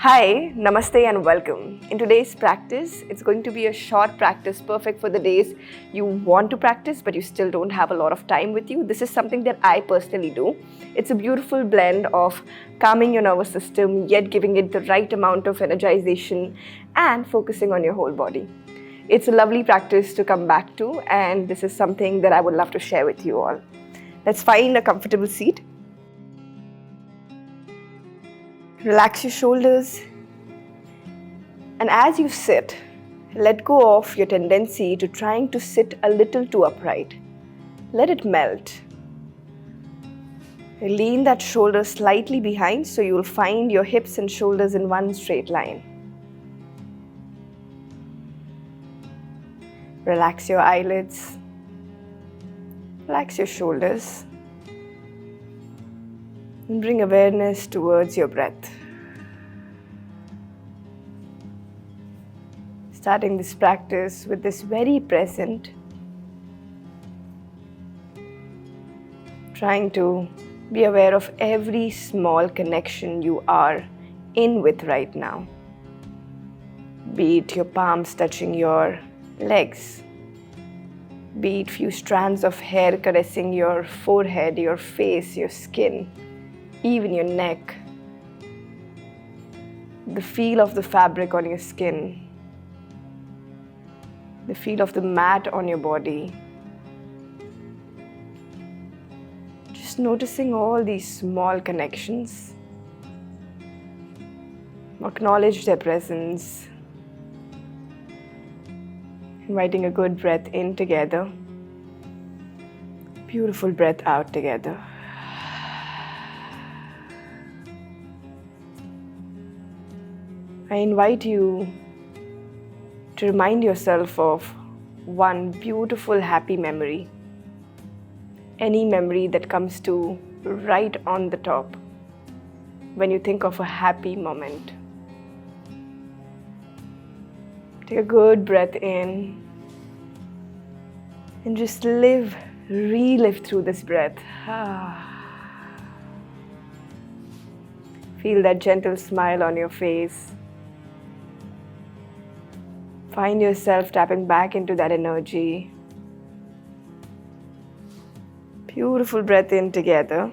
Hi, namaste and welcome. In today's practice, it's going to be a short practice perfect for the days you want to practice but you still don't have a lot of time with you. This is something that I personally do. It's a beautiful blend of calming your nervous system yet giving it the right amount of energization and focusing on your whole body. It's a lovely practice to come back to, and this is something that I would love to share with you all. Let's find a comfortable seat. Relax your shoulders, and as you sit, let go of your tendency to trying to sit a little too upright. Let it melt. Lean that shoulder slightly behind so you will find your hips and shoulders in one straight line. Relax your eyelids. Relax your shoulders. And bring awareness towards your breath. Starting this practice with this very present, trying to be aware of every small connection you are in with right now. Be it your palms touching your legs, be it few strands of hair caressing your forehead, your face, your skin, even your neck, the feel of the fabric on your skin, the feel of the mat on your body. Just noticing all these small connections. Acknowledge their presence. Inviting a good breath in together. Beautiful breath out together. I invite you to remind yourself of one beautiful happy memory. Any memory that comes to right on the top when you think of a happy moment. Take a good breath in and just relive through this breath. Feel that gentle smile on your face. Find yourself tapping back into that energy. Beautiful breath in together.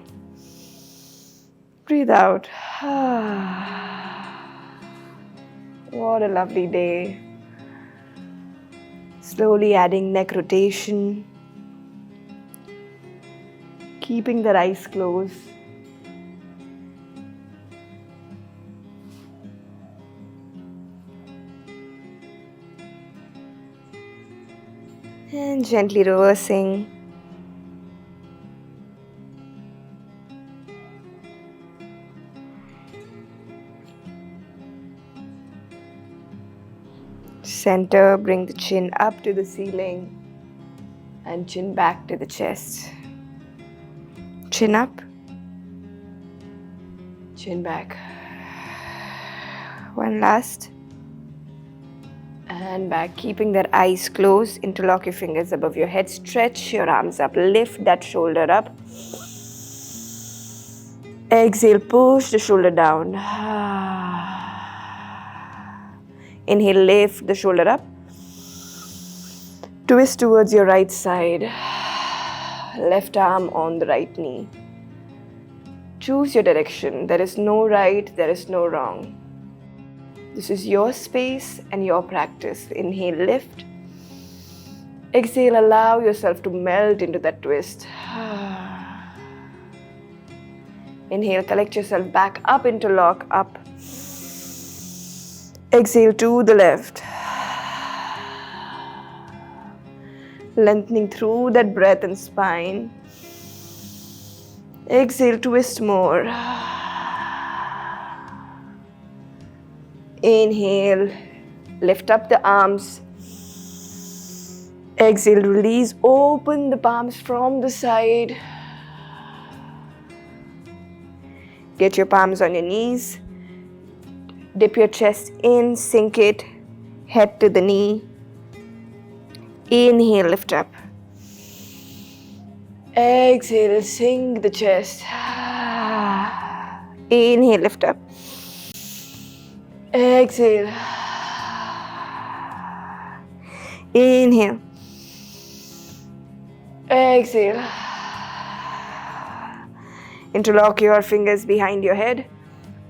Breathe out. What a lovely day. Slowly adding neck rotation. Keeping the eyes closed. And gently reversing. Center, bring the chin up to the ceiling and chin back to the chest. Chin up, chin back. One last. And back, keeping that eyes closed. Interlock your fingers above your head. Stretch your arms up. Lift that shoulder up. Exhale, push the shoulder down. Inhale, lift the shoulder up. Twist towards your right side. Left arm on the right knee. Choose your direction. There is no right, there is no wrong. This is your space and your practice. Inhale, lift. Exhale, allow yourself to melt into that twist. Inhale, collect yourself back up, interlock, up. Exhale to the left. Lengthening through that breath and spine. Exhale, twist more. Inhale, lift up the arms. Exhale, release, open the palms from the side. Get your palms on your knees. Dip your chest in, sink it, head to the knee. Inhale, lift up. Exhale, sink the chest. Inhale, lift up. Exhale. Inhale. Exhale. Interlock your fingers behind your head.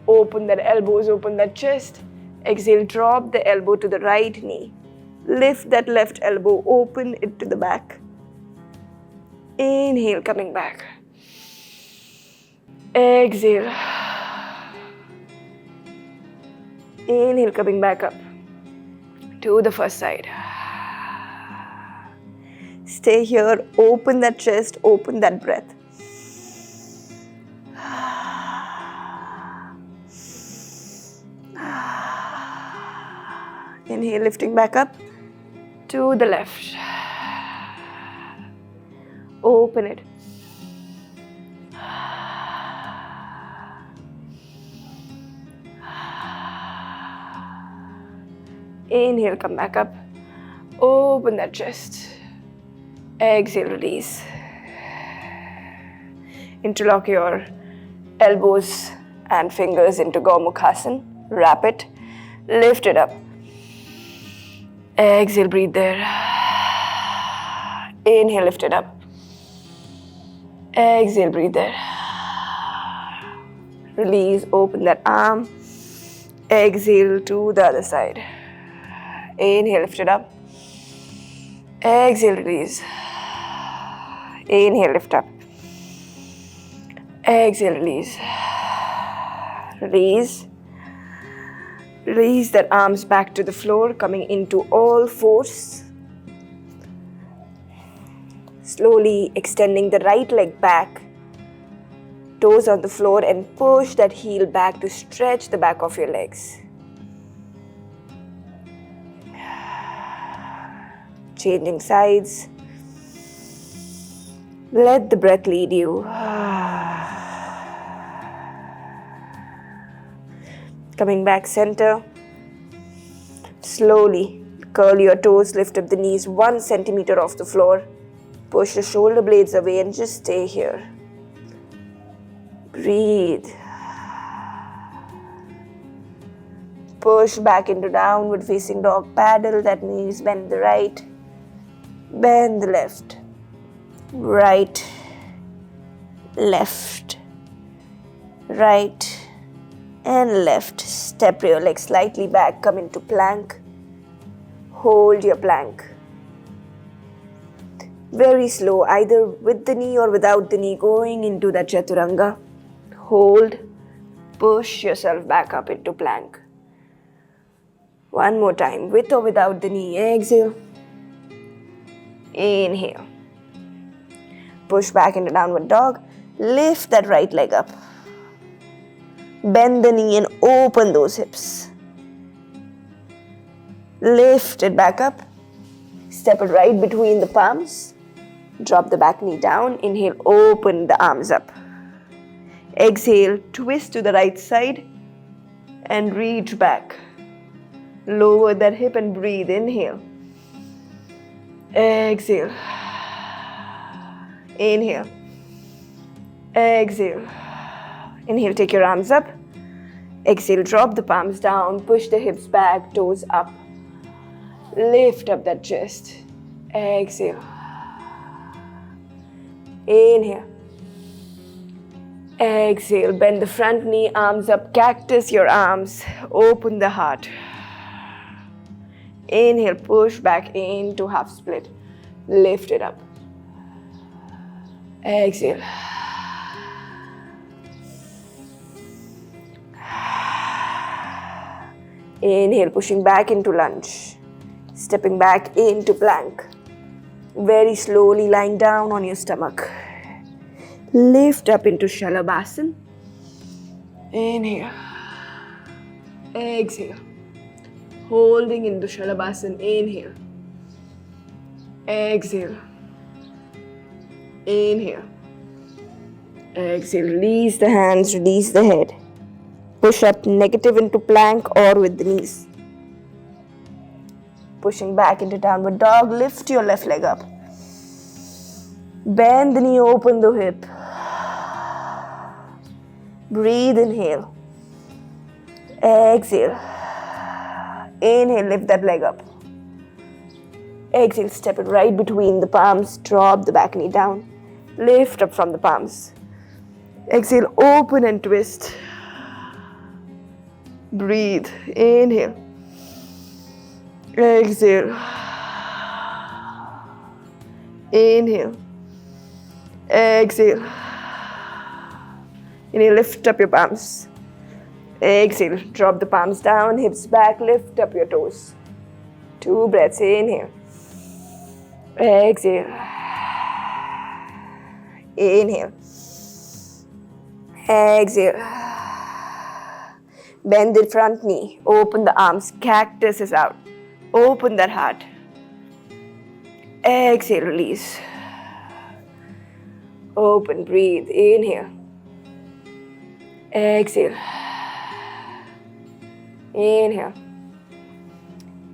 Open that elbows, open that chest. Exhale, drop the elbow to the right knee. Lift that left elbow, open it to the back. Inhale, coming back. Exhale. Inhale, coming back up to the first side. Stay here, open that chest, open that breath. Inhale, lifting back up to the left. Open it. Inhale, come back up. Open that chest. Exhale, release. Interlock your elbows and fingers into Gomukhasana. Wrap it. Lift it up. Exhale, breathe there. Inhale, lift it up. Exhale, breathe there. Release, open that arm. Exhale to the other side. Inhale, lift it up. Exhale, release. Inhale, lift up. Exhale, release. Release. Release that arms back to the floor, coming into all fours. Slowly extending the right leg back. Toes on the floor and push that heel back to stretch the back of your legs. Changing sides. Let the breath lead you. Coming back center. Slowly curl your toes, lift up the knees 1 centimeter off the floor. Push the shoulder blades away and just stay here. Breathe. Push back into downward facing dog. Paddle that knees, bend the right. Bend the left, right, left, right, and left. Step your legs slightly back, come into plank. Hold your plank. Very slow, either with the knee or without the knee, going into that chaturanga. Hold, push yourself back up into plank. One more time, with or without the knee. Exhale. Inhale. Push back into downward dog. Lift that right leg up. Bend the knee and open those hips. Lift it back up. Step it right between the palms. Drop the back knee down. Inhale, open the arms up. Exhale, twist to the right side and reach back. Lower that hip and breathe. Inhale. Exhale. Inhale. Exhale. Inhale, take your arms up. Exhale, drop the palms down. Push the hips back, toes up. Lift up that chest. Exhale. Inhale. Exhale, bend the front knee, arms up, cactus your arms. Open the heart. Inhale, push back into half split. Lift it up. Exhale. Inhale, pushing back into lunge. Stepping back into plank. Very slowly lying down on your stomach. Lift up into Shalabhasana. Inhale. Exhale. Holding into Shalabhasana. Inhale. Exhale. Inhale. Exhale. Release the hands, release the head. Push up negative into plank or with the knees. Pushing back into downward dog. Lift your left leg up. Bend the knee, open the hip. Breathe, inhale. Exhale. Inhale, lift that leg up. Exhale, step it right between the palms. Drop the back knee down. Lift up from the palms. Exhale, open and twist. Breathe. Inhale. Exhale. Inhale. Exhale. Inhale, lift up your palms. Exhale, drop the palms down, hips back, lift up your toes. 2 breaths. Inhale. Exhale. Inhale. Exhale. Bend the front knee. Open the arms. Cactus is out. Open that heart. Exhale, release. Open, breathe. Inhale. Exhale. Inhale.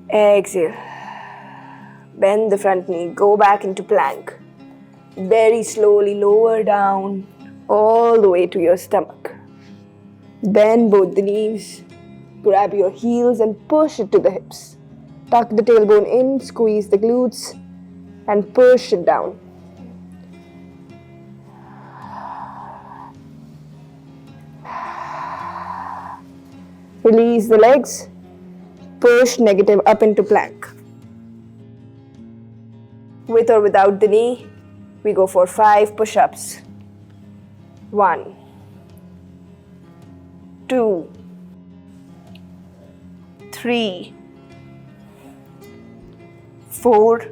Exhale. Bend the front knee. Go back into plank. Very slowly lower down all the way to your stomach. Bend both the knees. Grab your heels and push it to the hips. Tuck the tailbone in, squeeze the glutes, and push it down. Release the legs. Push negative up into plank. With or without the knee, we go for 5 push-ups. 1, 2, 3, 4,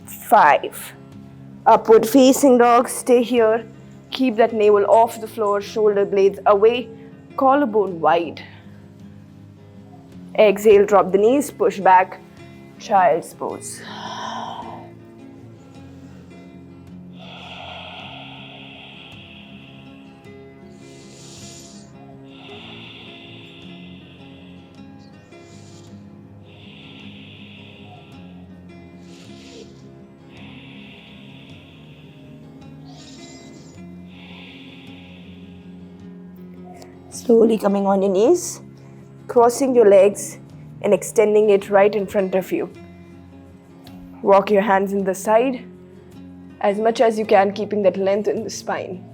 5. Upward facing dog, stay here. Keep that navel off the floor, shoulder blades away, collarbone wide. Exhale, drop the knees, push back, child's pose. Slowly coming on your knees, crossing your legs and extending it right in front of you. Walk your hands in the side as much as you can, keeping that length in the spine.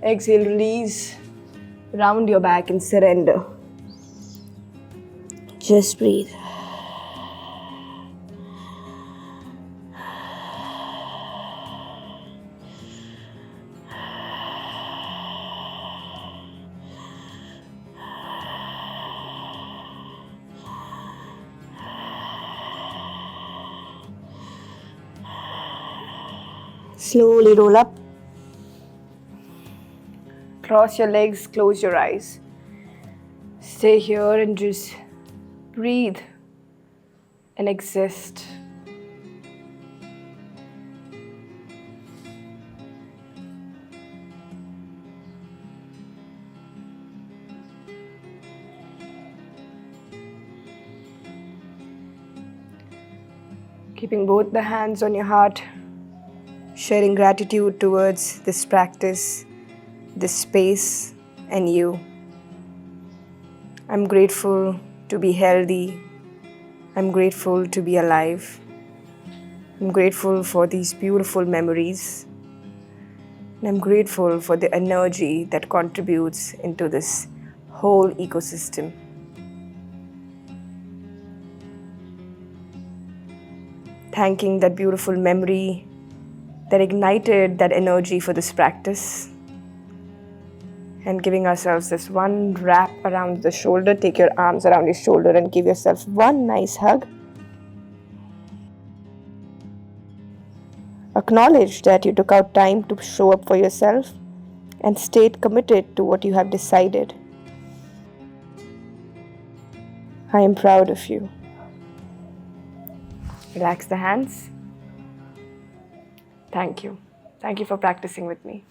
Exhale, release, round your back and surrender. Just breathe. Slowly roll up. Cross your legs, close your eyes. Stay here and just breathe and exist. Keeping both the hands on your heart. Sharing gratitude towards this practice, this space, and you. I'm grateful to be healthy. I'm grateful to be alive. I'm grateful for these beautiful memories. And I'm grateful for the energy that contributes into this whole ecosystem. Thanking that beautiful memory that ignited that energy for this practice, and giving ourselves this one wrap around the shoulder. Take your arms around your shoulder and give yourself one nice hug. Acknowledge that you took out time to show up for yourself and stayed committed to what you have decided. I am proud of you. Relax the hands. Thank you. Thank you for practicing with me.